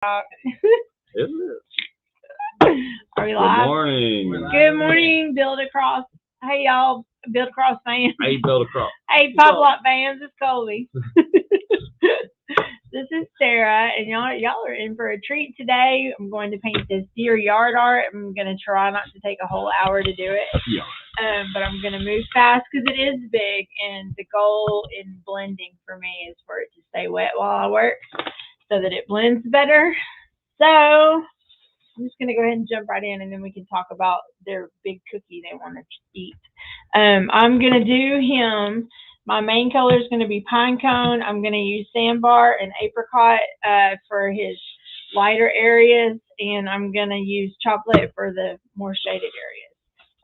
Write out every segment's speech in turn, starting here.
Is it? Are we Good live? morning. Good morning, Build Across. Hey, y'all, Build Across fans. How you build a crop? Hey, Pop Lot fans, it's Colby. This is Sarah, and y'all are in for a treat today. I'm going to paint this deer yard art. I'm going to try not to take a whole hour to do it. Yeah. But I'm going to move fast because it is big, and the goal in blending for me is for it to stay wet while I work so that it blends better. So I'm just going to go ahead and jump right in, and then we can talk about their big cookie they want to eat. I'm going to do him. My main color is going to be pine cone. I'm going to use sandbar and apricot for his lighter areas, and I'm going to use chocolate for the more shaded areas.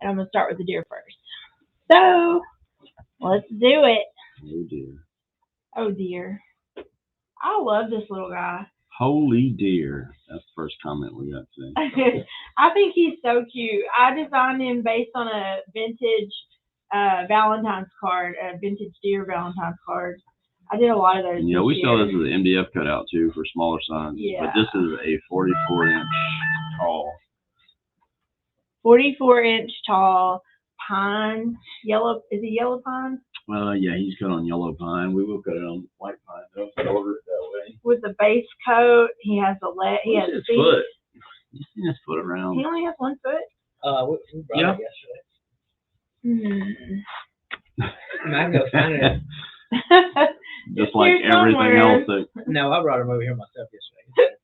And I'm going to start with the deer first. So let's do it. Oh dear. Oh dear. I love this little guy. Holy dear. That's the first comment we got today. I think he's so cute. I designed him based on a vintage Valentine's card, a vintage deer Valentine's card. I did a lot of those. Yeah, we sell this as an MDF cutout too for smaller signs. Yeah. But this is a 44-inch tall. 44-inch tall pine, yellow. Is it yellow pine? Yeah, he's cut on yellow pine. We will cut it on white pine though. So order it that way. With the base coat, he has a leg. He has his feet. foot. You seen his foot around? He only has one foot. We brought it yesterday. I go find it. Just like everything else. No, I brought him over here myself yesterday.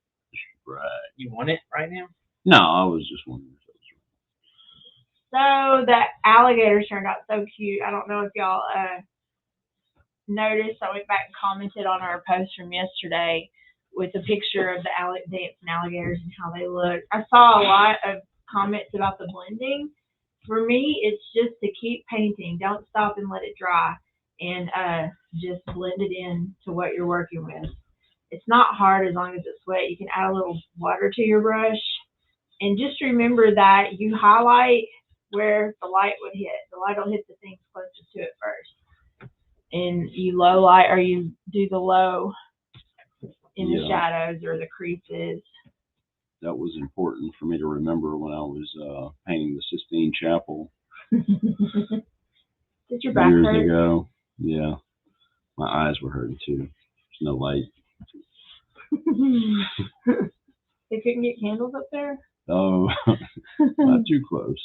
Right. You want it right now? No, I was just wondering. So the alligators turned out so cute. I don't know if y'all noticed. I went back and commented on our post from yesterday with a picture of the dancing alligators and how they look. I saw a lot of comments about the blending. For me, it's just to keep painting. Don't stop and let it dry, and just blend it in to what you're working with. It's not hard as long as it's wet. You can add a little water to your brush, and just remember that you highlight where the light would hit. The light will hit the things closest to it first, and you low light, or you do the low in the shadows or the creases. That was important for me to remember when I was painting the Sistine Chapel. Did your back years hurt? ago. Yeah, my eyes were hurting too. There's no light. They couldn't get candles up there? Oh, not too close.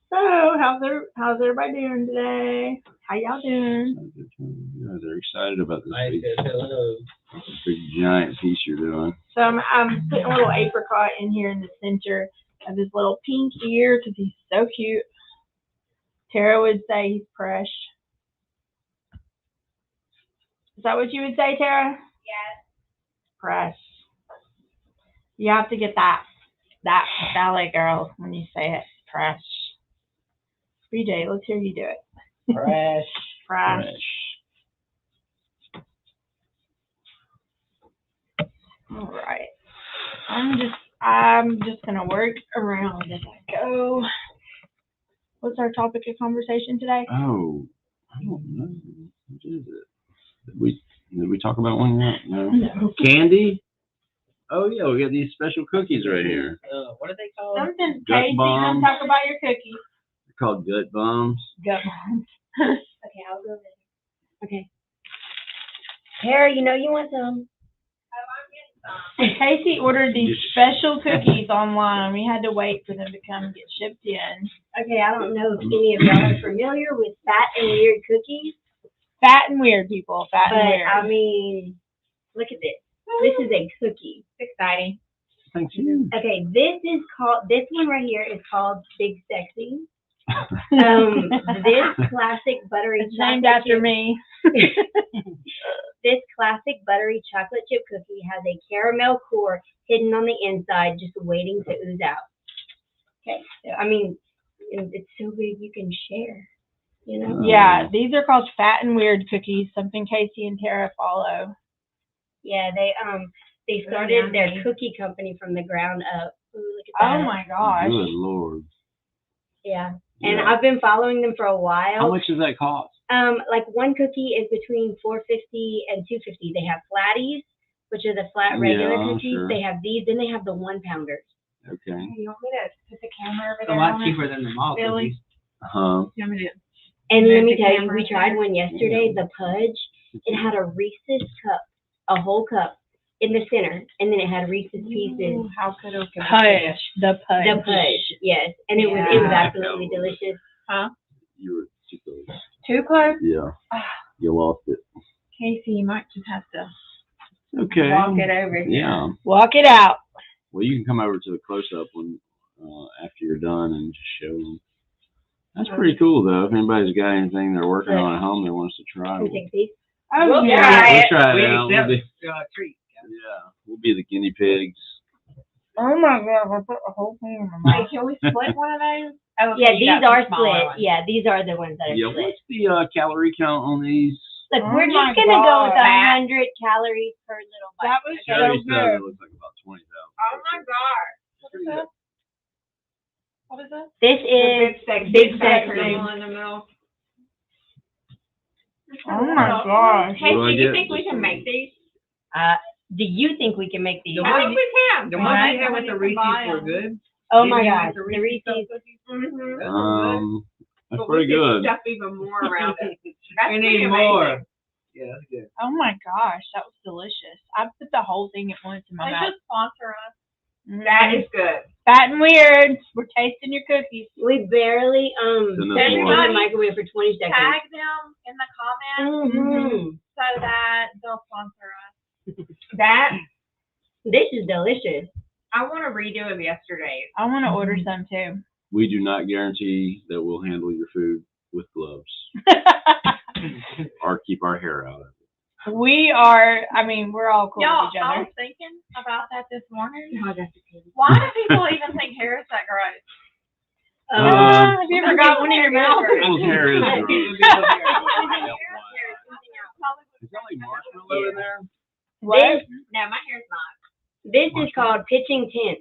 So, how's everybody doing today? How y'all doing? Yeah, they're excited about this Hello. big giant piece you're doing. So I'm putting a little apricot in here in the center of his little pink ear because he's so cute. Tara would say he's fresh. Is that what you would say, Tara? Yes. Fresh. You have to get that ballet girl when you say it. Fresh. BJ, let's hear you do it. Fresh. Fresh. All right. I'm just gonna work around as I go. What's our topic of conversation today? Oh, I don't know. What is it? Did we talk about one yet? No. Candy? Oh yeah, we got these special cookies right here. What are they called? Something Gut tasty. bombs. Come talk about your cookies. They're called gut bombs. Gut bombs. Okay, I'll go there. Okay. Tara, you know you want some. Casey ordered these special cookies online. We had to wait for them to come get shipped in. Okay, I don't know if any of y'all are familiar with Fat and Weird cookies. Fat and weird, people. Fat and weird. I mean, look at this. This is a cookie. It's exciting. Thank you. Okay, this one right here is called Big Sexy. This classic buttery It's named after me. This classic buttery chocolate chip cookie has a caramel core hidden on the inside, just waiting to ooze out. Okay, so, I mean, it's so big you can share, you know? Yeah, these are called Fat and Weird cookies, something Casey and Tara follow. Yeah, they started their cookie company from the ground up. Ooh, look at that. Oh my gosh. Good Lord. Yeah. And I've been following them for a while. How much does that cost? Like one cookie is between $4.50 and $2.50. They have flatties, which are the flat regular Yeah, cookies. sure. They have these, then they have the 1 pounders. Okay. You want me to put the camera over It's a there? lot on it? cheaper than the mall Really? cookies. Uh-huh. You want me to? And Move let me the tell you, camera we tried one yesterday, the Pudge. It had a Reese's cup, a whole cup in the center, and then it had Reese's pieces. Ooh, how good it Pudge. The Pudge. The Pudge, yes, and it was Yeah. absolutely delicious. You were too close. Too close? Yeah. Ah. You lost it. Casey, you might just have to Okay. walk it over here. Yeah. Walk it out. Well, you can come over to the close-up when after you're done and just show them. That's pretty cool, though. If anybody's got anything they're working on at home they want us to try, Can you take a piece? Oh, We'll yeah. try we'll it. try We it out. We'll be, accept treat. yeah, we'll be the guinea pigs. Oh my God, I put a whole thing in my mouth. Can we split one of those? Oh, Yeah, you these got are the smaller split. one. Yeah, these are the ones that are Yeah, split. what's the calorie count on these? Look, Oh we're my just gonna go with God. 100 calories per little bite. That was so Sherry said good. it looks like about 20,000. Oh my God. What is that? What is that? This is Big Sexy. in the middle. Oh my gosh. What do I Casey, do you get? think we can make these? Do you think we can make these? The I think we can. The All ones right, you had with the Reese's were good. Oh my Didn't you gosh, have the the Reese's. Mm-hmm. That's But pretty we could good. stuff even more around it. That's We pretty need amazing. more. Yeah, that's good. Oh my gosh, that was delicious. I put the whole thing at once in my They mouth. should sponsor us. Mhm. That is good. Fat and weird. We're tasting your cookies. We barely Send us set it in more. the microwave for 20 seconds. Tag them in the comments Mm-hmm. so that they'll sponsor us. That, This is delicious. I want to redo of yesterday's. I want to order some too. We do not guarantee that we'll handle your food with gloves or keep our hair out of it. We are, I mean, we're all cool Y'all, with each I other. was thinking about that this morning. Oh, that's okay. Why do people even think hair is that gross? Have you ever got one in your mouth? People's hair is gross. Is that like marshmallow in there? What? No, my hair's not. This is called pitching tent.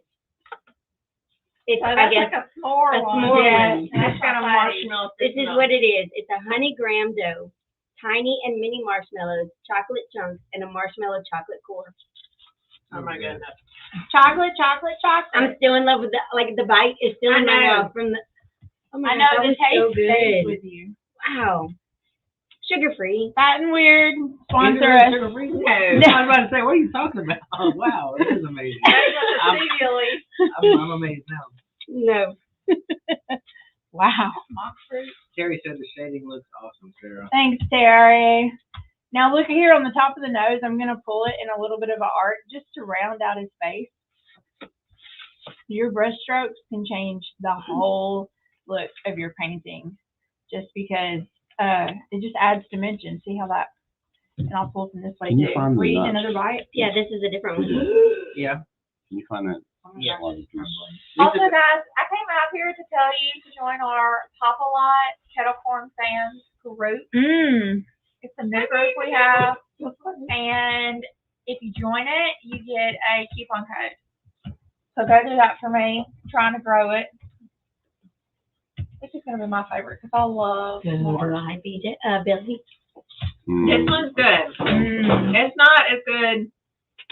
It's, So I that's guess, like a s'more a one. s'more Yeah, one. that's got a marshmallow. this is what it is. It's a honey graham dough, tiny and mini marshmallows, chocolate chunks, and a marshmallow chocolate core. Oh my goodness. Chocolate, chocolate, chocolate. I'm still in love with the, like, the bite is still in my I know. mouth from the, oh my I know gosh, the that was so taste stays good. with you. Wow. Sugar free. Fat and weird. Sponsor us. No. No. I was about to say, what are you talking about? Oh, wow, this is amazing. I'm amazed now. No. Wow. Terry said the shading looks awesome, Sarah. Thanks, Terry. Now look here on the top of the nose. I'm going to pull it in a little bit of an arc just to round out his face. Your brush strokes can change the whole look of your painting just because it just adds dimension. See how that, and I'll pull from this way Can you too. find the Read nuts? another bite. Yeah, this is a different one. Yeah. Can you find that? Yeah. Also, guys, I came out here to tell you to join our Papa Lot Kettle Corn fans group. Mmm. It's a new group we have, and if you join it, you get a coupon code. So go do that for me. I'm trying to grow it. This is gonna be my favorite because I love s'mores. Hi, Billy. This one's good. It's not as good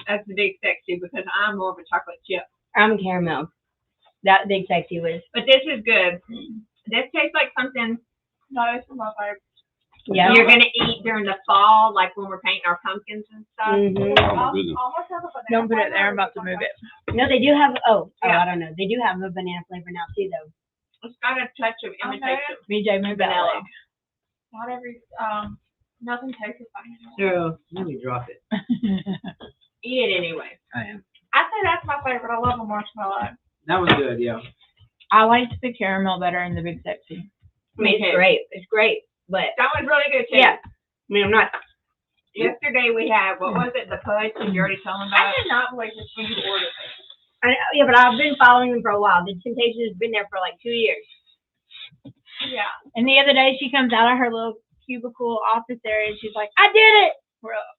as the Big Sexy because I'm more of a chocolate chip. I'm caramel. That Big Sexy was. But this is good. This tastes like something. No, this is my favorite. Yeah. You're gonna eat during the fall, like when we're painting our pumpkins and stuff. Mhm. Oh my goodness. Almost have a banana Don't put it flavor. there. I'm about to move it. No, they do have. Yeah. I don't know. They do have a banana flavor now too, though. It's got a touch of imitation BJ, move that vanilla. leg. Not every nothing tastes like vanilla. Sarah, let me drop it. Eat it anyway. I am. I say that's my favorite. I love a marshmallow. That was good, yeah. I liked the caramel better in the Big Sexy. I mean, Me it's too. great. It's great, but That one's really good too. yeah. I mean, I'm not. Yesterday we had what was it? The Pudge. Did you already tell them about? I did not believe this when you ordered it. Yeah, but I've been following them for a while. The Temptation has been there for like 2 years. Yeah. And the other day she comes out of her little cubicle office area and she's like, I did it. We're like,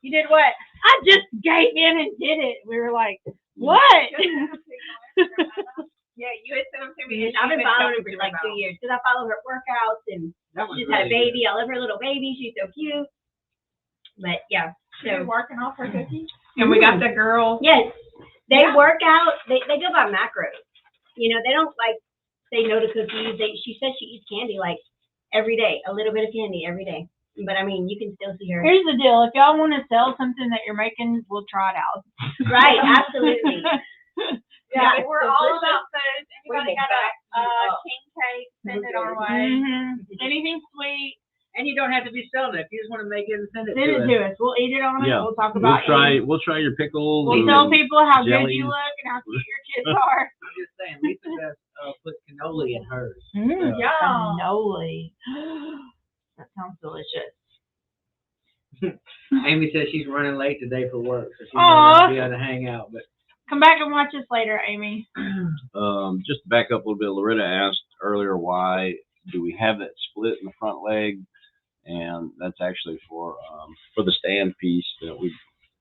you did what? I just gave in and did it. We were like, what? Yeah, you had sent them to me. I've been following her for like 2 years because I follow her workouts and That was she just had a really baby. I love her little baby. She's so cute. But yeah, You're so working off her cookies. And we got the girl. Yes, they Yeah. work out. They go by macros. You know, they don't like say no to cookies. She says she eats candy like every day, a little bit of candy every day. But I mean, you can still see her. Here's the deal. If y'all want to sell something that you're making, we'll try it out. Right, absolutely. Yeah, It's we're all delicious. about food. Anybody got a king cake, send it our way. Anything sweet, And you don't have to be selling it. If you just want to make it and send it send it to us. to us. We'll eat it on it. Yeah. We'll talk We'll about try. you. We'll try your pickles. We'll and tell people how good jellies. you look and how cute your kids are. I'm just saying, Lisa does put cannoli in hers. Yeah. Yum. Cannoli. That sounds delicious. Amy says she's running late today for work, so she's Aw. not be able to hang out. But Come back and watch us later, Amy. Just to back up a little bit, Loretta asked earlier why do we have that split in the front leg, and that's actually for the stand piece that we.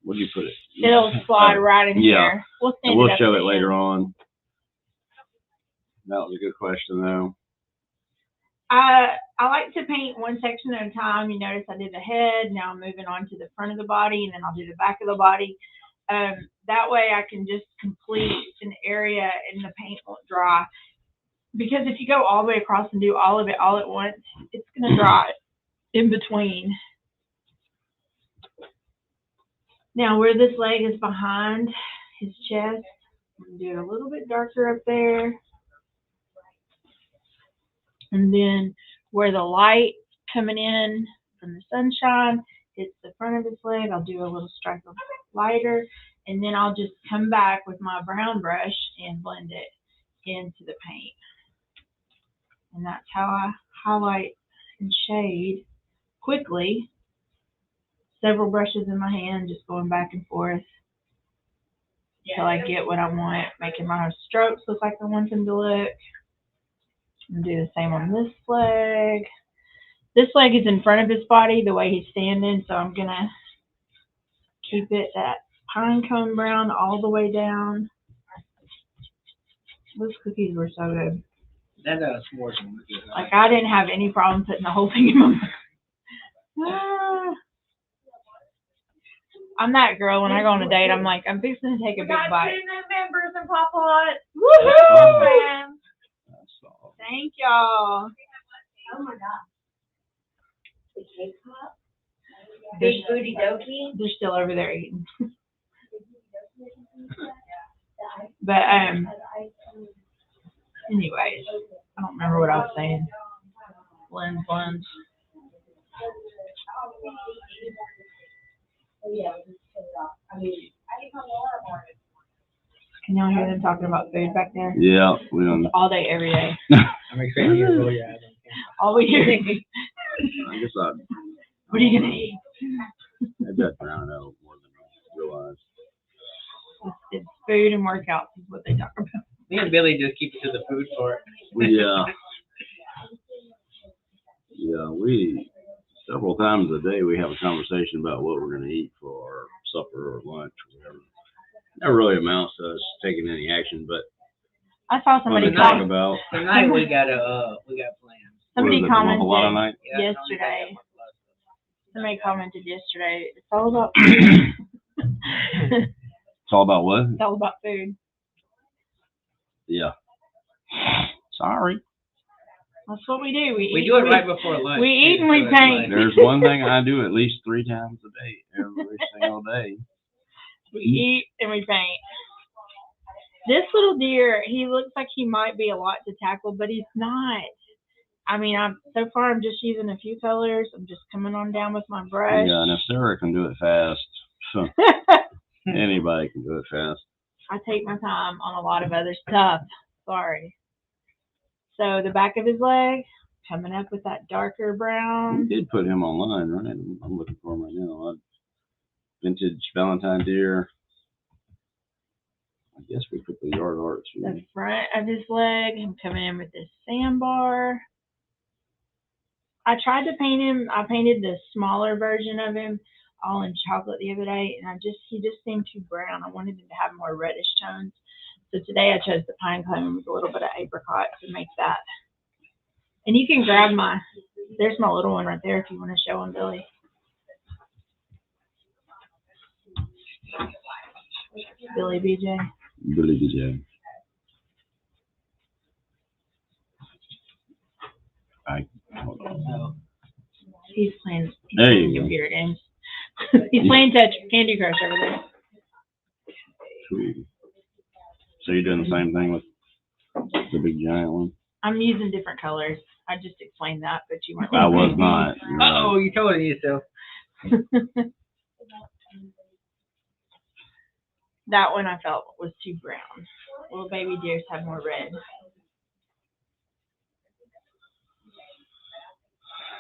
What do you put it? It'll slide right in yeah. here. We'll stand And we'll up show at it the later end. on. That was a good question, though. I like to paint one section at a time. You notice I did the head. Now I'm moving on to the front of the body, and then I'll do the back of the body. That way I can just complete an area and the paint won't dry. Because if you go all the way across and do all of it all at once, it's going to dry in between. Now where this leg is behind his chest, I'm going to do it a little bit darker up there. And then where the light coming in from the sunshine hits the front of his leg, I'll do a little stripe of lighter. And then I'll just come back with my brown brush and blend it into the paint. And that's how I highlight and shade quickly. Several brushes in my hand, just going back and forth until I get what I want, making my strokes look like I want them to look. And do the same on this leg. This leg is in front of his body the way he's standing, so I'm gonna keep it that pine cone brown all the way down. Those cookies were so good. that s'mores one was good. Like I didn't have any problem putting the whole thing in my mouth. I'm that girl when I go on a date. I'm like, I'm fixing to take a We big got bite. 2 new members in Pop Hut. Woohoo! Man. That's all. Thank y'all. Oh my God. The cake pop? Big booty dokey? They're still over there eating. But anyways, I don't remember what I was saying. Blends. Can y'all hear them talking about food back there? Yeah, we don't. All day, every day. I'm excited to roll your eyes on camera. All we hear. I guess What are you gonna eat? I got drowned out more than I realized. It's food and workouts is what they talk about. Me and Billy just keep it to the food part. Yeah. Yeah, we several times a day we have a conversation about what we're going to eat for our supper or lunch or whatever. Never really amounts to us taking any action, but I saw fun somebody to talk comment. about. Tonight we got plans. Somebody What is it, the Waffle commented night? Yeah, yesterday. Somebody commented yesterday. It's all about food. It's all about what? It's all about food. Yeah. Sorry. That's what we do. We We eat, do it right before lunch. we eat and we so it's paint. like- There's one thing I do at least 3 times a day, every single day. We eat and we paint. This little deer, he looks like he might be a lot to tackle, but he's not. I mean, so far I'm just using a few colors. I'm just coming on down with my brush. Yeah, and if Sarah can do it fast, anybody can do it fast. I take my time on a lot of other stuff. Sorry. So the back of his leg, coming up with that darker We brown. did put him online, right? I'm looking for him right now. Vintage Valentine deer. I guess we put the yard art The too. front of his leg, I'm coming in with this sandbar. I tried to paint him. I painted the smaller version of him all in chocolate the other day, and he just seemed too brown. I wanted him to have more reddish tones. So today I chose the pine cone with a little bit of apricot to make that. And you can grab there's my little one right there if you want to show him, Billy. Billy BJ. Billy BJ. Hold on. He's playing There you go. computer games. He's playing Candy Crush over there. Cool. So you're doing the same thing with the big giant one? I'm using different colors. I just explained that, but you weren't. I was not. Uh-oh, you told yourself. That one I felt was too brown. Little baby deers have more red.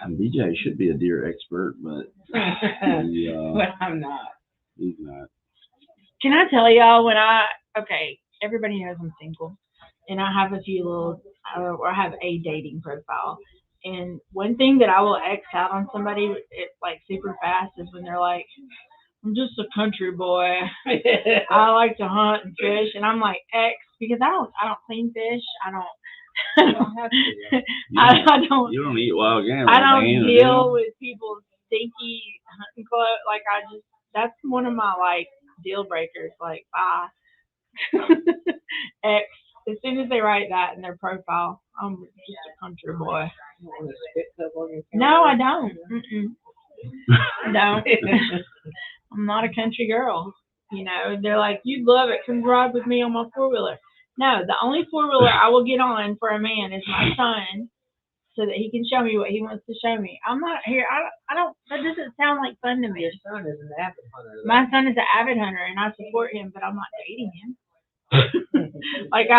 BJ should be a deer expert, but But I'm not. he's not. Can I tell y'all okay, everybody knows I'm single, and I have a few or I have a dating profile. And one thing that I will X out on somebody, it's like super fast, is when they're like, I'm just a country boy. I like to hunt and fish, and I'm like X because I don't clean fish. I don't. You don't eat wild game. I don't deal with people's stinky hunting clothes. Like that's one of my like deal breakers. Like bye. X. As soon as they write that in their profile, I'm just a country boy. No, I don't. I don't. I'm not a country girl. You know, they're like, you'd love it. Come ride with me on my 4-wheeler. No, the only 4-wheeler I will get on for a man is my son, so that he can show me what he wants to show me. I'm not here. I don't. That doesn't sound like fun to me. Your son is an avid hunter. My son is an avid hunter, and I support him, but I'm not dating him. Like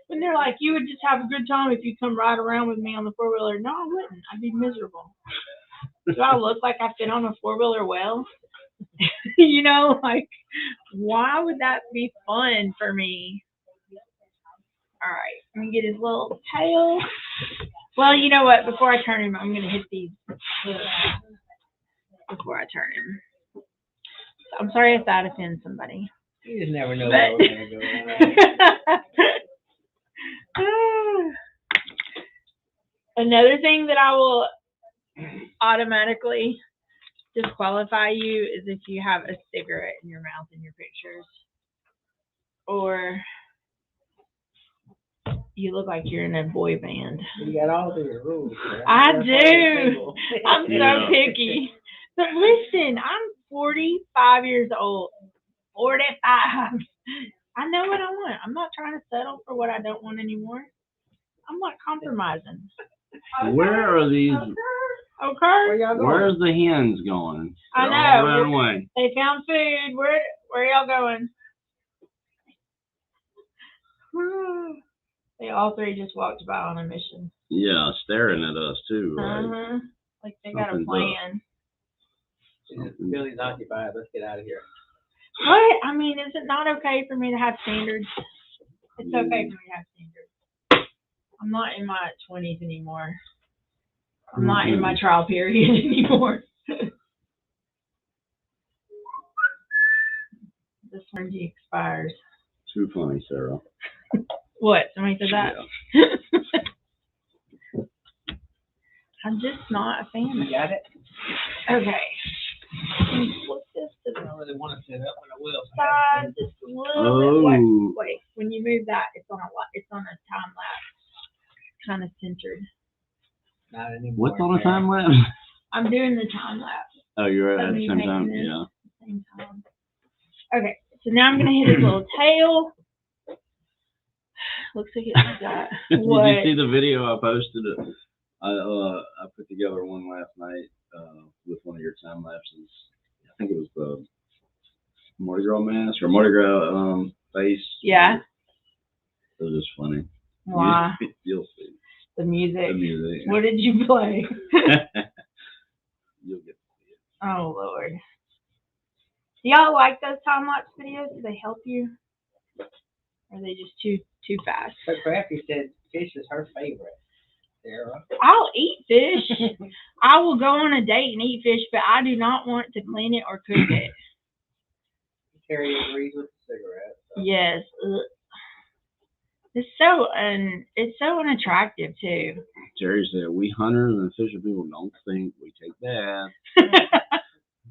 when they're like, you would just have a good time if you come ride around with me on the 4-wheeler. No, I wouldn't. I'd be miserable. Do I look like I fit on a 4-wheeler well? You know, like why would that be fun for me? All right, let me get his little tail. Well, you know what? Before I turn him, I'm gonna hit these before I turn him. I'm sorry if that offends somebody. You just never know where we're gonna go. Right? Another thing that I will automatically disqualify you is if you have a cigarette in your mouth in your pictures, or you look like you're in a boy band. You got all these rules. I do. I'm so picky. But listen, I'm 45 years old. 45. I know what I want. I'm not trying to settle for what I don't want anymore. I'm not compromising. Where are these? Okay. Where's the hens going? I They're all know. running away. They found food. Where are y'all going? They all three just walked by on a mission. Yeah, staring at us too, right? Like they got a Something's plan. Billy's occupied. Let's get out of here. What? I mean, is it not okay for me to have standards? It's okay for me to have standards. I'm not in my 20s anymore. I'm not in my trial period anymore. This warranty expires. Too funny, Sarah. What? Somebody said that? Yeah. I'm just not a fan of You it. got it? Okay. Flip this to I the don't really want to sit up, but I will. side just a little bit. Oh. Wait, when you move that, it's on a time lapse, kind of centered. Not anymore. What's on the time lapse? I'm doing the time lapse Oh, you're at Let the me same make time. this. Yeah. at the same time. Okay, so now I'm gonna hit his little tail. Looks like it's got what? Did you see the video I posted? I put together one last night with one of your time lapses. I think it was the Mardi Gras mask or Mardi Gras face. Yeah. It was just funny. Wow. You'll see. The music. The music. What did you play? You'll get to see it. Oh Lord. Do y'all like those time lapse videos? Do they help you? Or are they just too fast? But Crappy said fish is her favorite. Sarah. I'll eat fish. I will go on a date and eat fish, but I do not want to clean it or cook it. Carrie agrees with the cigarette. So. Yes. Ugh. It's so unattractive too. Jerry said, "We hunters and fishing people don't think we take baths."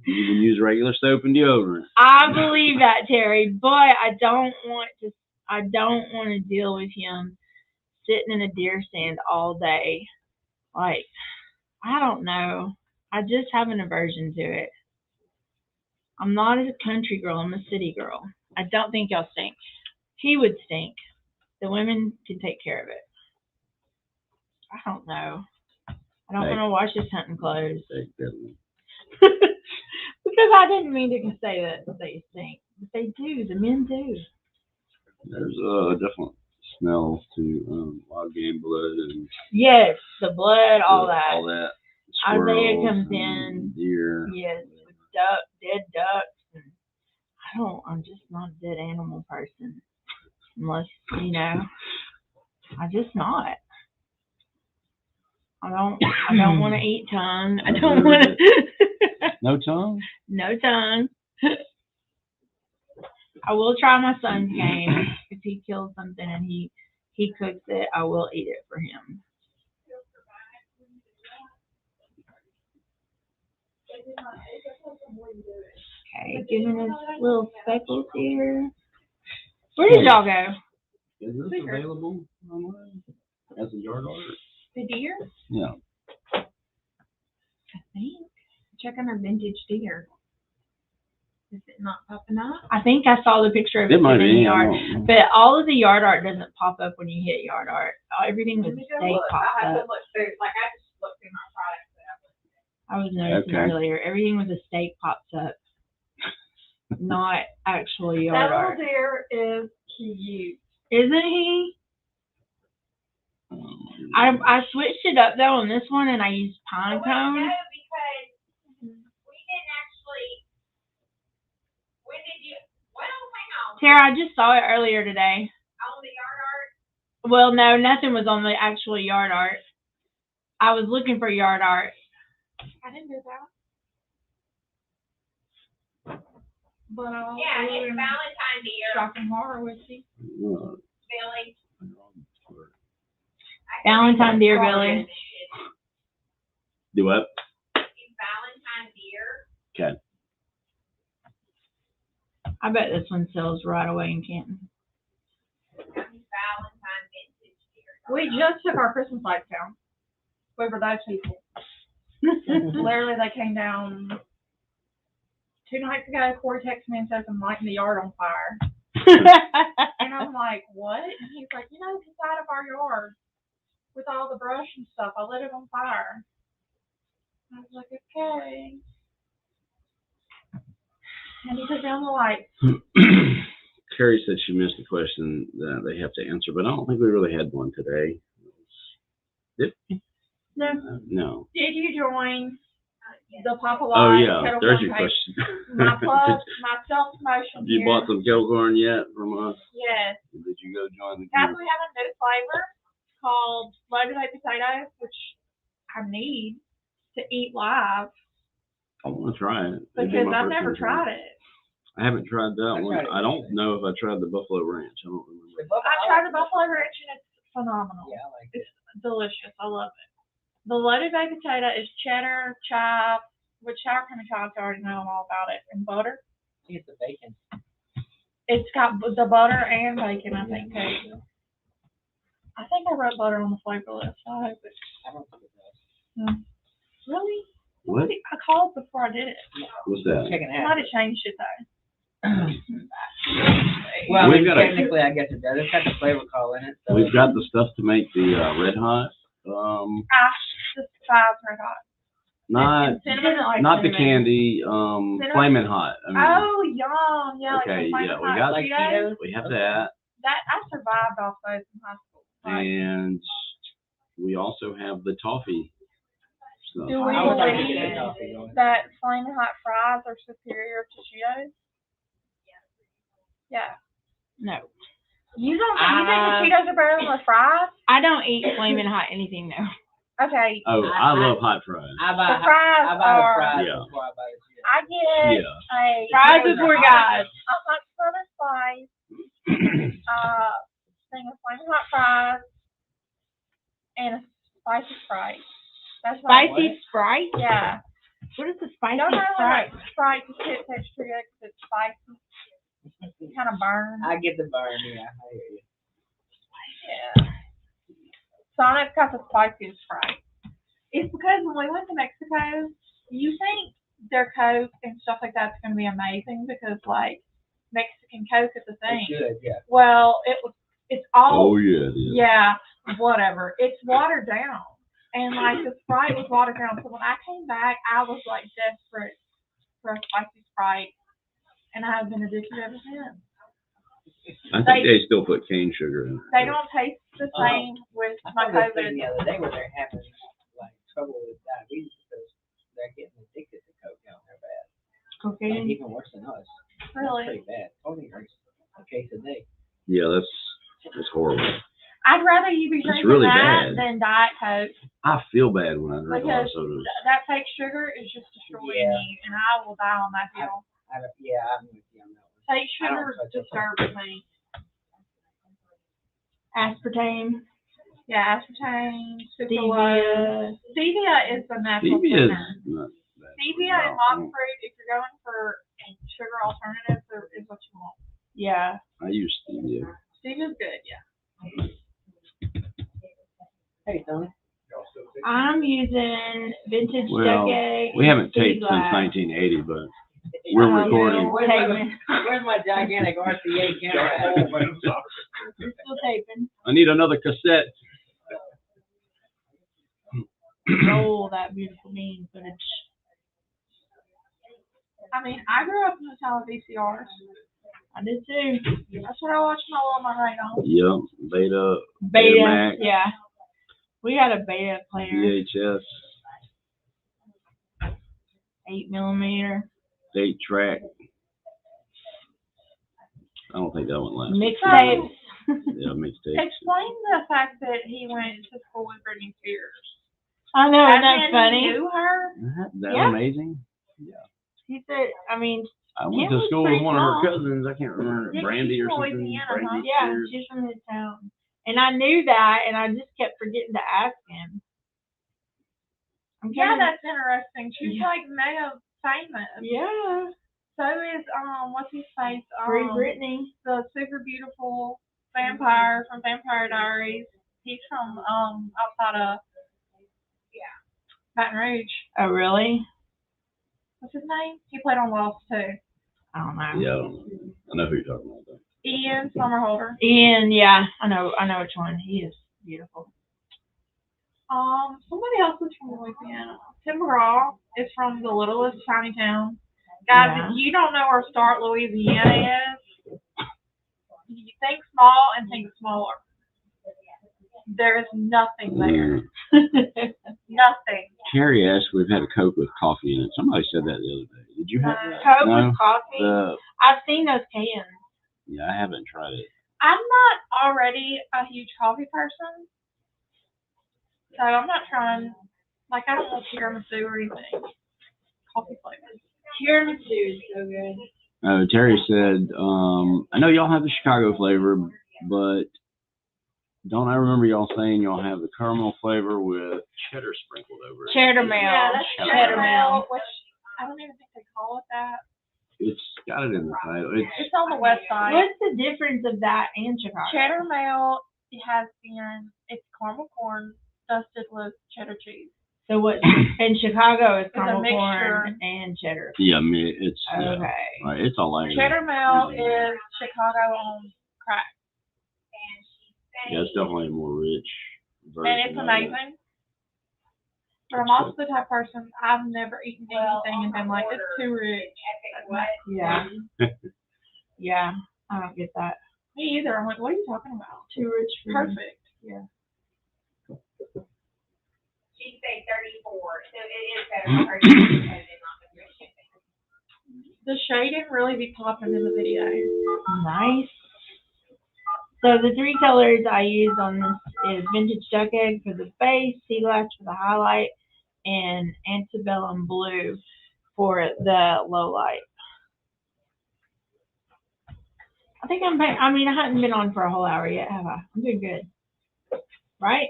You can use regular soap and deodorant. I believe that, Terry, but I don't want to deal with him sitting in a deer stand all day. Like, I don't know. I just have an aversion to it. I'm not a country girl. I'm a city girl. I don't think y'all stink. He would stink. The women can take care of it. I don't know. I don't want to wash his hunting clothes. Because I didn't mean to say that they stink. But they do. The men do. There's a different smell to wild game blood and Yes, the blood, all that. All that. Isaiah Squirrels comes and in. Deer. Yes, with dead ducks. And I'm just not a dead animal person. Unless, I'm just not. I don't want to eat tongue. I don't want to. No tongue? No tongue. I will try my son's game. If he kills something and he cooks it, I will eat it for him. Okay, giving us little speckles here. Where did y'all go? Is this available online as a yard art? The deer? Yeah. I think. Check on our vintage deer. Is it not popping up? I think I saw the picture of it It might in the be. yard. But all of the yard art doesn't pop up when you hit yard art. Everything with steak pops I have up. to look through. Like I just looked through my products that I was noticing earlier. Everything with a steak pops up. Not actual yard that little art. deer is cute. Isn't he? I switched it up though on this one and I used pine cone. No, because we didn't actually. When did you? Well, hang on. Tara, I just saw it earlier today. On the yard art. Well, no, nothing was on the actual yard art. I was looking for yard art. I didn't do that. But yeah, it's Valentine deer. Shocking horror with you. Billy. Valentine deer, Billy. Do what? It's Valentine deer. Okay. I bet this one sells right away in Canton. Valentine vintage deer. We just took our Christmas lights down. We were those people. Literally, they came down 2 nights ago. Corey texted me and says I'm lighting the yard on fire. And I'm like, what? And he's like, the side of our yard with all the brush and stuff, I lit it on fire. I was like, okay. And he took down the lights. Carrie said she missed a question that they have to answer, but I don't think we really had one today. Did we? No. No. Did you join the Papa Oh, Light yeah. kettle There's corn your cake? question. My plug, my self-promotion You here. bought some kettle corn yet from us? Yes. Did you go join the Guys, group? we have a new flavor called loaded baked potato, which I need to eat live I want to try it. It'd be because my I've first never time tried it. I haven't tried that I one. tried it I don't yesterday. know if I tried the Buffalo Ranch. I don't remember. I tried the buffalo ranch and it's phenomenal. Yeah, I like it. It's delicious. I love it. The loaded baked potato is cheddar, chive, which sour cream and chives I already know all about it, and butter. I think it's the bacon. It's got the butter and bacon, I think, too. I think I wrote butter on the flavor list. I hope it's I don't think it does. really. What? I called before I did it. What's that? Check it I out. might have changed it though. Well, We've got a- technically, I guess it does. It's got the flavor call in it. So We've got the stuff to make the Red Hot. Just five red hot. Not And cinnamon, like not the cinnamon. candy. Flamin' Hot. I mean, Oh, yum! Yeah, Okay, like the yeah, we Flamin' got Hot like Cheetos. Cheetos. we have that, That I survived off those in high school. Like, and we also have the toffee stuff. do we I would like to believe get the coffee going. that Flamin' Hot fries are superior to Cheetos? Yeah. No. You think the Cheetos are better than the fries? I don't eat flaming hot anything though. Okay. Oh, I love hot fries. I buy The fries I buy the are. fries Yeah. before I buy the Cheetos. I get Yeah. a Fries Cheetos before are guys. a hot butter slice, thing of Flamin' Hot fries, and a spicy Sprite. That's what I want. Spicy Sprite? Yeah. What is the spicy Don't I Sprite? like Sprite to hit texture yet 'cause it's spicy? Kind of burn. I get the burn, yeah. I hear you. Yeah. Sonic's got the spiciest Sprite. It's because when we went to Mexico, you think their Coke and stuff like that's going to be amazing because like Mexican Coke is a It thing. should, yeah. Well, it's all Oh yeah, it is. yeah, whatever. It's watered down. And like the Sprite was watered down. So when I came back, I was like desperate for a spicy Sprite. And I have been addicted ever since. I think they still put cane sugar in it. They don't taste the same with I my saw this thing COVID. the other day where they're having like trouble with diabetes because they're getting addicted to Coke down there bad. Like Cocaine. even worse than us. Really? That's pretty bad. Tony drinks a case a day. Yeah, that's horrible. I'd rather you be It's drinking really that bad. than Diet Coke I feel bad when I drink a lot because of sodas. that fake sugar is just destroying Yeah. me, and I will die on that hill. I'm with you on that one. Fake I don't sugar touch it. disturbs me. Aspartame. Yeah, aspartame, sucralose. Stevia. Stevia is the natural Stevia is sweetener. not bad. Stevia and monk fruit, if you're going for sugar alternatives, is what you want. Yeah. I use stevia. Stevia's good, yeah. Hey, Tony. I'm using vintage Well, duck egg. We haven't sea taped since glass. 1980, but we're Oh, recording. no. Taping. Where's my gigantic RCA camera? We're still taping. I need another cassette. Roll that beautiful bean footage. I mean, I grew up in the town of VCRs. I did too. That's what I watched my little Monterey on. Yep, Beta, Beta. Max. Yeah. We had a beta player. VHS, 8mm. 8-track. I don't think that one lasts. Mixtapes. Yeah, mixtape. Explain the fact that he went to school with Britney Spears. I know, isn't As that in, funny? He knew her. Isn't that Yeah. amazing? He said, I mean, I went It to was school with pretty one of her small. cousins. I can't remember. Yeah, Brandy she's or from something. Louisiana, Brandy huh? yeah, Spears. she's from his town. And I knew that, and I just kept forgetting to ask him. I'm Yeah, kinda- that's interesting. She's Yeah. like mega famous. Yeah. So is what's his face? Free Britney. The super beautiful vampire from Vampire Diaries. He's from outside of Baton Rouge. Oh, really? What's his name? He played on Lost too. I don't know. Yeah, I know who you're talking about. Though. Ian Somerhalder. Ian, yeah, I know which one. He is beautiful. Somebody else is from Louisiana. Tim McGraw is from the littlest tiny town. Guys, Yeah. if you don't know where Stark, Louisiana is, you think small and think smaller. There is nothing there. Nothing. Carrie asked, we've had a Coke with coffee in it. Somebody said that the other day. Did you have that? Coke No. with coffee? I've seen those cans. Yeah, I haven't tried it. I'm not already a huge coffee person, so I'm not trying. Like, I don't want tiramisu or anything. Coffee flavors. Tiramisu is so good. Terry said, I know y'all have the Chicago flavor, but don't I remember y'all saying y'all have the caramel flavor with cheddar sprinkled over it? Cheddar melt. Yeah, that's cheddar cheddar melt. melt, which I don't even think they call it that. It's got it in the title. It's on the website. What's the difference of that and Chicago? Cheddar melt it's caramel corn dusted with cheddar cheese. So what in Chicago is It's a caramel mixture. corn and cheddar. Yeah, I mean, it's yeah, Okay. right. It's all like Cheddar melt is Chicago on crack. Yeah, it's definitely a more rich version. And it's of it. amazing. But I'm also the type of person, I've never eaten anything and been like, it's too rich. Yeah. Yeah. I don't get that. Me either. I'm like, what are you talking about? Too rich for me. Perfect. Yeah. She'd say 34, so it is better for her to because it's not the real shipping. The shade didn't really be popping in the video. Nice. So the three colors I use on this is vintage duck egg for the base, sea glass for the highlight, and antebellum blue for the low light. I think I haven't been on for a whole hour yet, have I? I'm doing good. Right?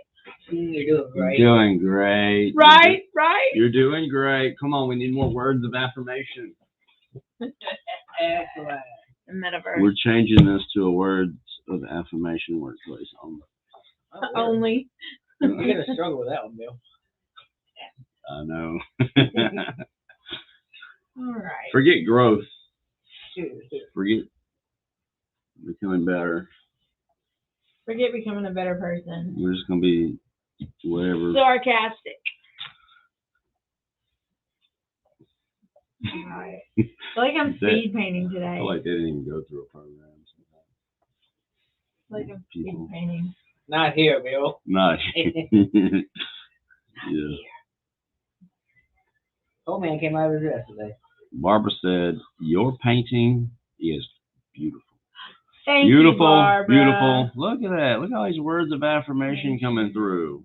You're doing great. You're doing great. Right, right. You're doing great. Come on, we need more words of affirmation. Excellent. The metaverse. We're changing this to a words of affirmation workplace only. Only. You're gonna struggle with that one, Bill. I know. All right. Forget growth. Shoot. Forget becoming better. Forget becoming a better person. We're just gonna be whatever. Sarcastic. All right. I feel like I'm speed painting today. I like they didn't even go through a program. I feel like I'm speed People. painting. Not here, Bill. Nice. Yeah. Old man came out of his dress today. Barbara said, "Your painting is beautiful." Thank you, Beautiful, Barbara. beautiful. Look at that. Look at all these words of affirmation coming through.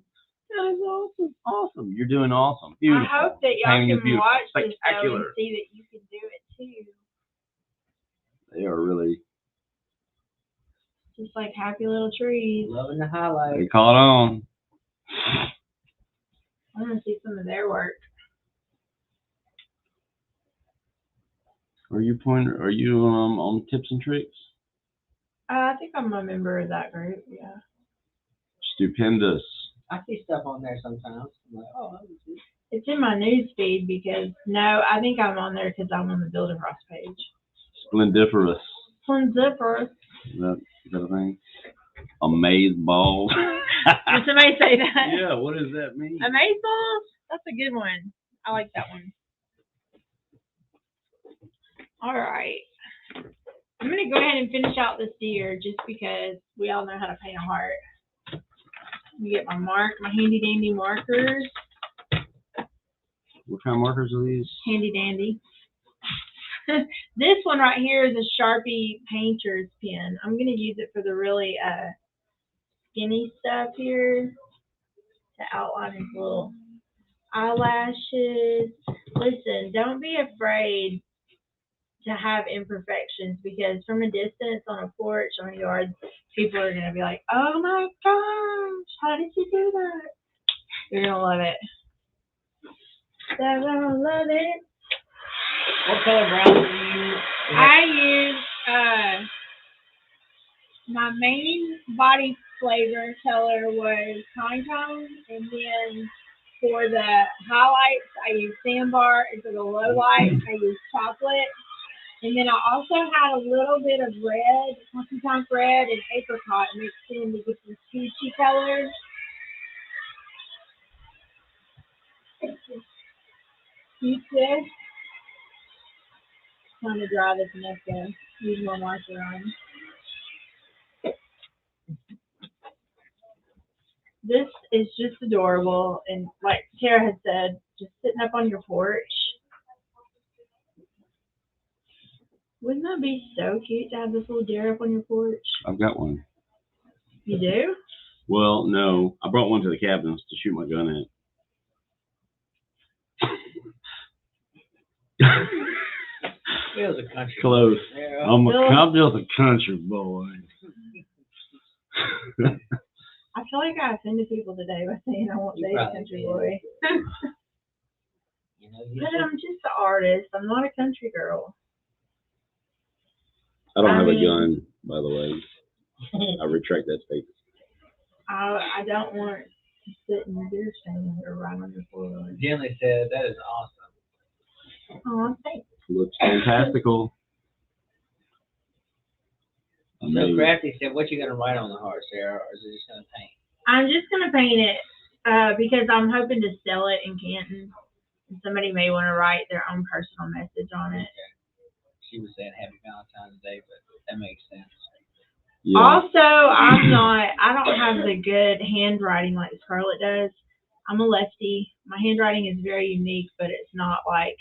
That is awesome. Awesome. You're doing awesome. Beautiful. I hope that y'all Painting is can beautiful. watch this show Spectacular. and see that you can do it too. They are really, Just like happy little trees. Loving the highlight. they caught on. I want to see some of their work. Are you on tips and tricks? I think I'm a member of that group, yeah. Stupendous. I see stuff on there sometimes. I'm like, oh, that was good. It's in my news feed because, no, I think I'm on there because I'm on the Build a Cross page. Splendiferous. Splendiferous. Is that a thing? Amaze balls. Did somebody say that? Yeah, what does that mean? Amaze balls? That's a good one. I like that one. All right. I'm going to go ahead and finish out this deer just because we all know how to paint a heart. Let me get my handy dandy markers. What kind of markers are these? Handy dandy. This one right here is a Sharpie painter's pen. I'm going to use it for the really skinny stuff here to outline his little eyelashes. Listen, don't be afraid to have imperfections because from a distance on a porch, on a yard, people are going to be like, oh my gosh, how did you do that? You're going to love it. They're going to love it. What color brown do you? I use my main body flavor color was pine cone, and then for the highlights I use sandbar, and for the low lights I use chocolate. And then I also had a little bit of red, sometimes red and apricot mixed in to get some peachy colors. Peaches. Trying to dry this neck though. Use more marker on. This is just adorable, and like Tara had said, just sitting up on your porch. Wouldn't that be so cute to have this little deer up on your porch? I've got one. You do? Well, no. I brought one to the cabins to shoot my gun at. Bill's a country. Close. Yeah. I'm just a country boy. I feel like I offended people today by saying I won't You date a probably country did. boy. You know, But I'm just an artist. I'm not a country girl. I don't have a mean- gun, by the way. I retract that statement. I don't want to sit in your deer stand or ride on your four-wheeler. Jenny said that is awesome. Oh, thanks. Looks fantastical. So Amazing. Crafty said, what you gonna write on the heart, Sarah, or is it just gonna paint? I'm just going to paint it because I'm hoping to sell it in Canton. And somebody may want to write their own personal message on it. She was saying Happy Valentine's Day, but that makes sense. Yeah. Also, I don't have the good handwriting like Scarlett does. I'm a lefty. My handwriting is very unique, but it's not like,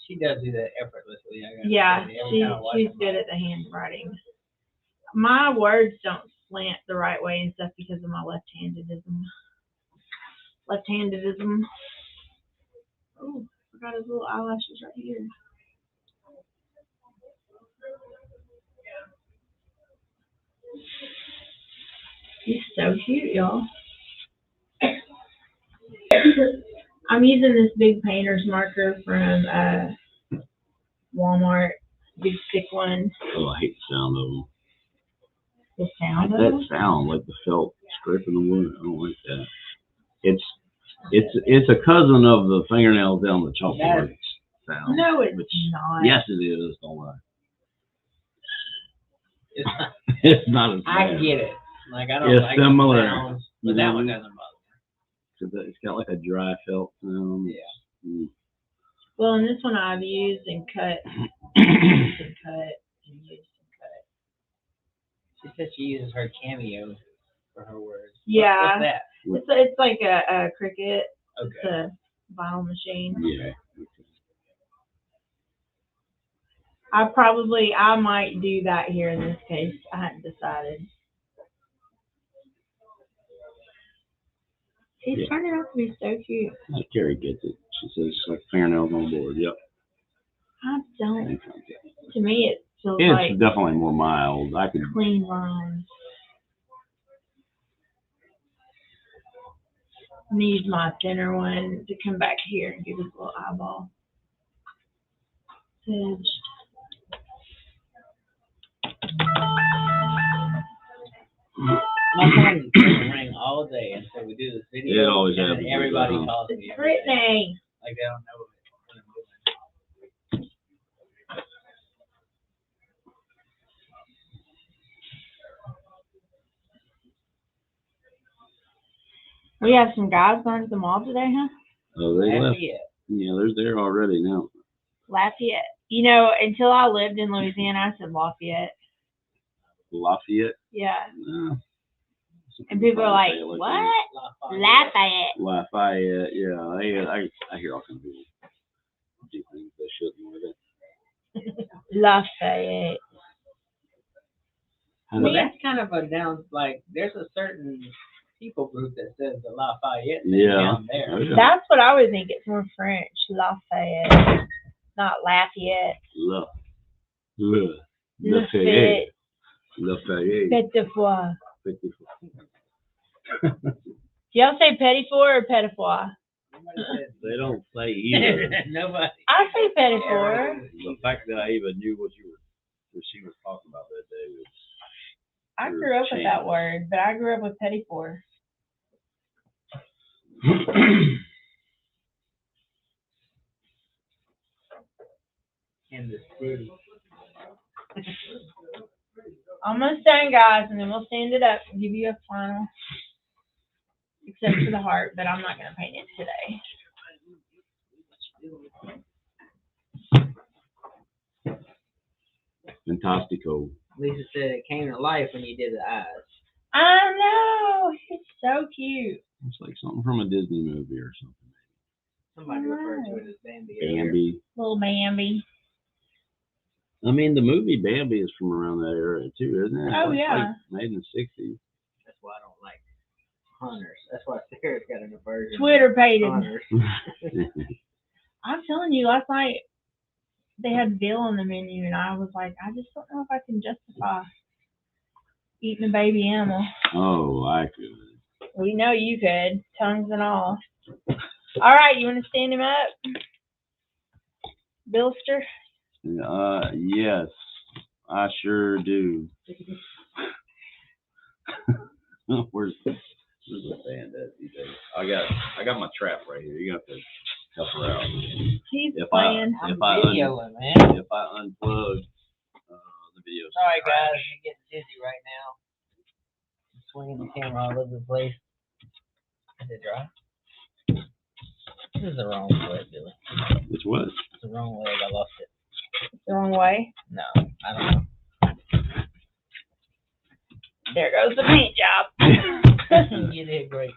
She does do that effortlessly. I gotta yeah, say, every time I watch she's her good write. at the handwriting. My words don't slant the right way and stuff because of my left-handedism. Left-handedism. Oh, forgot his little eyelashes right here. He's so cute, y'all. I'm using this big painter's marker from Walmart, big thick one. Oh, I hate the sound of them. The sound of That it. sound, like the felt scraping the wood. I don't like that. It's a cousin of the fingernails down the chalkboard sound. No, it's which, not. Yes, it is. Don't lie. It's not, It's not as bad. I get it. Like, I don't It's like similar. the sounds, but that one doesn't bother me. It's got like a dry felt sound. Yeah. Mm. Well, and this one I've used and cut and cut and used and cut. She says she uses her Cameo for her words. Yeah. What's that? It's like a Cricut. It's Okay. a vinyl machine. Yeah. I might do that here in this case. I hadn't decided. He's Yeah. turning out to be so cute. Carrie gets it. She says it's like fingernails on board. Yep. I don't. Same concept. To me, it feels It's like definitely more mild. I could. clean lines. Need my thinner one to come back here and give us a little eyeball. Edged. My phone is going to ring all day until we do this video. It always and happens then everybody like that, huh? calls It's me every day. Brittany. Like they don't know what I'm doing. We have some guys going to the mall today, huh? Oh, they left. Lafayette. Yeah, they're there already now. Lafayette. You know, until I lived in Louisiana, I said Lafayette. Lafayette. Yeah. No. And people are like, Say it like what? Lafayette. Lafayette. Lafayette. Yeah, I hear all kinds of people do things they shouldn't with it. Lafayette. Well, that's kind of a down, like, there's a certain people group that says the Lafayette thing down there. Oh, yeah. That's what I would think. It's more French. Lafayette. Not Lafayette. Lafayette. Lafayette. Petit foie. Do y'all say petit four or petit foie? They don't say either. Nobody. I say petit four. The fact that I even knew what she was talking about that day was. I grew up with that word, but I grew up with petit four. In the city. Almost done, guys, and then we'll stand it up and give you a final. Except for the heart, but I'm not going to paint it today. Fantastico. Lisa said it came to life when you did the eyes. I know. It's so cute. It's like something from a Disney movie or something. Somebody referred to it as Bambi. Bambi. Little Bambi. I mean, the movie Bambi is from around that era too, isn't it? Oh, It's yeah. like made in the 60s. That's why I don't like hunters. That's why Sarah's got an aversion. Twitter pated. Hunters. I'm telling you, last night they had veal on the menu, and I was like, I just don't know if I can justify eating a baby animal. Oh, I could. We know you could, tongues and all. All right, you want to stand him up, Billster? Yes, I sure do. Where's the stand at these days? I got my trap right here. You have to help her out. He's If playing. I'm If I videoing, man. If I unplug the video. Sorry, guys. I'm getting dizzy right now. I'm swinging the camera all over the place. Is it dry? This is the wrong way, Billy. It's what? It's the wrong leg. I lost it. The wrong way. No, I don't know. There goes the paint job. You did great.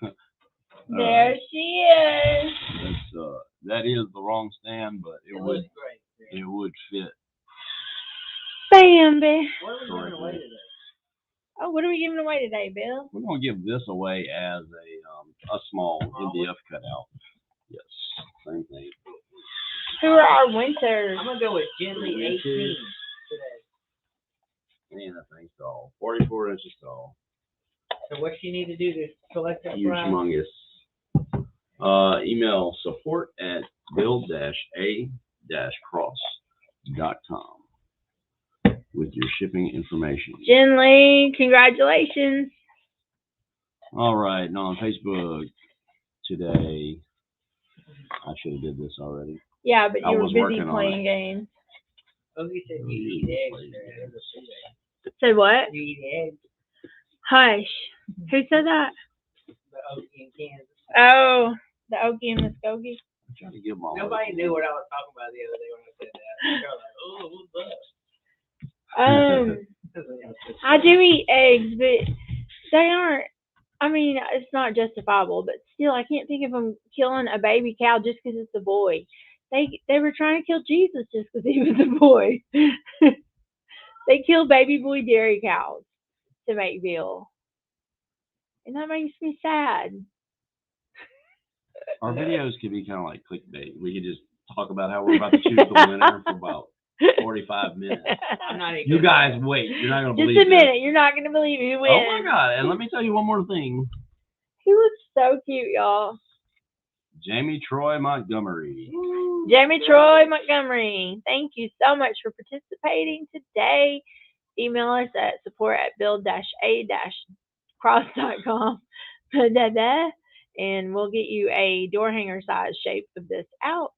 There she is. That is the wrong stand, but it would looks great. it would fit. Bambi. What are we giving away today? Oh, what are we giving away today, Bill? We're gonna give this away as a small MDF cutout. Yes, same thing. Who are our winners? I'm gonna go with Gently 18 today. Man, that thing's tall. 44 inches tall. So what you need to do to select that Huge, prize? humongous. Email support@build-a-cross.com with your shipping information. Jen Lee, congratulations. All right, now on Facebook today, I should have did this already. Yeah, but I you were was busy working on playing it. games. Oh, you said you eat eggs. Said what? You eat eggs. Hush. Who said that? The Okie in Kansas. Oh, the Okie and Muskogee. I'm trying to give them all. Nobody knew what I was talking about the other day when I said that. They were like, oh, what's that? I do eat eggs, but they aren't. I mean, it's not justifiable, but still, I can't think of them killing a baby cow just because it's a boy. They were trying to kill Jesus just because he was a boy. They kill baby boy dairy cows to make veal, and that makes me sad. Our videos could be kind of like clickbait. We could just talk about how we're about to choose the winner for about 45 minutes. I'm not even. You guys wait. You're not going to Just believe a minute. this. You're not going to believe who wins. Oh my God. And let me tell you one more thing. He looks so cute, y'all. Jamie Troy Montgomery. Jamie Troy Montgomery, thank you so much for participating today. Email us at support@build-a-cross.com. And we'll get you a door hanger size shape of this out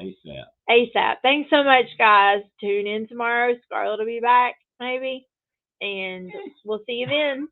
ASAP. Thanks so much, guys. Tune in tomorrow. Scarlett will be back, maybe. And we'll see you then.